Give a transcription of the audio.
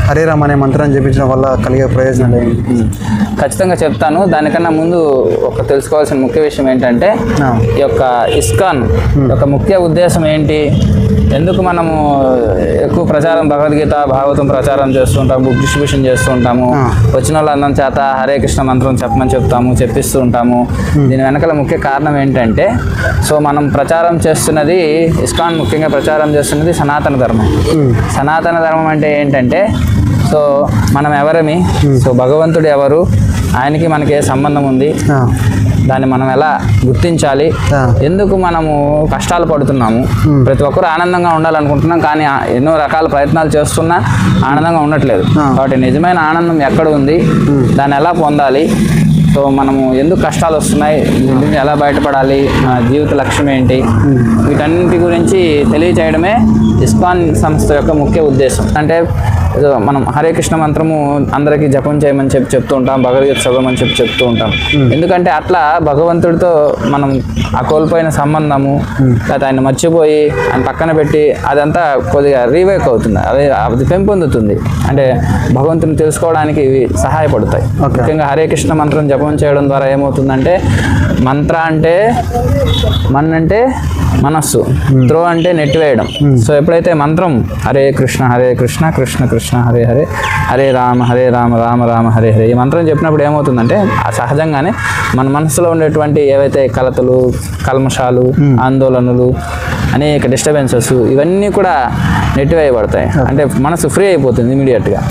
హరే రామ్ అనే మంత్రాన్ని జపించడం వల్ల కలిగే ప్రయోజనాలు ఏంటి? ఖచ్చితంగా చెప్తాను. దానికన్నా ముందు తెలుసుకోవాల్సిన ముఖ్య విషయం ఏంటంటే ఈ యొక్క ఇస్కాన్ యొక్క ముఖ్య ఉద్దేశం ఏంటి, ఎందుకు మనము ఎక్కువ ప్రచారం భగవద్గీత భాగవతం ప్రచారం చేస్తూ ఉంటాము, బుక్ డిస్ట్రిబ్యూషన్ చేస్తూ ఉంటాము, వచ్చిన వాళ్ళందరం చేత హరే కృష్ణ మంత్రం చెప్పిస్తూ ఉంటాము. దీని వెనకాల ముఖ్య కారణం ఏంటంటే, సో మనం ప్రచారం చేస్తున్నది ఇస్కాన్ ముఖ్యంగా ప్రచారం చేస్తున్నది సనాతన ధర్మం. సనాతన ధర్మం అంటే ఏంటంటే, సో మనం ఎవరమి, సో భగవంతుడు ఎవరు, ఆయనకి మనకి ఏ సంబంధం ఉంది, దాన్ని మనం ఎలా గుర్తించాలి, ఎందుకు మనము కష్టాలు పడుతున్నాము, ప్రతి ఒక్కరు ఆనందంగా ఉండాలనుకుంటున్నాం కానీ ఎన్నో రకాల ప్రయత్నాలు చేస్తున్నా ఆనందంగా ఉండట్లేదు. కాబట్టి నిజమైన ఆనందం ఎక్కడ ఉంది, దాన్ని ఎలా పొందాలి, సో మనము ఎందుకు కష్టాలు వస్తున్నాయి, దీన్ని ఎలా బయటపడాలి, మన జీవిత లక్ష్యం ఏంటి, వీటన్నిటి గురించి తెలియచేయడమే ఇస్కాన్ సంస్థ యొక్క ముఖ్య ఉద్దేశం. అంటే మనం హరే కృష్ణ మంత్రము అందరికీ జపం చేయమని చెప్తూ ఉంటాం, భగవద్గీత చదవమని చెప్తూ ఉంటాం. ఎందుకంటే అట్లా భగవంతుడితో మనం ఆ కోల్పోయిన సంబంధము, లేదా ఆయన మర్చిపోయి ఆయన పక్కన పెట్టి అదంతా కొద్దిగా రీవేక్ అవుతుంది, అది పెంపొందుతుంది. అంటే భగవంతుని తెలుసుకోవడానికి ఇవి సహాయపడతాయి. ముఖ్యంగా హరే కృష్ణ మంత్రం జపం చేయడం ద్వారా ఏమవుతుందంటే, మంత్ర అంటే అంటే మనస్సు, త్రో అంటే నెట్టివేయడం. సో ఎప్పుడైతే మంత్రం హరే కృష్ణ కృష్ణ కృష్ణ హరే హరే, హరే రామ రామ రామ హరే హరే, ఈ మంత్రం చెప్పినప్పుడు ఏమవుతుందంటే సహజంగానే మన మనసులో ఉండేటువంటి ఏవైతే కలతలు, కల్మషాలు, ఆందోళనలు, అనేక డిస్టర్బెన్సెస్ ఇవన్నీ కూడా నెట్టివేయబడతాయి. అంటే మనసు ఫ్రీ అయిపోతుంది ఇమీడియట్గా.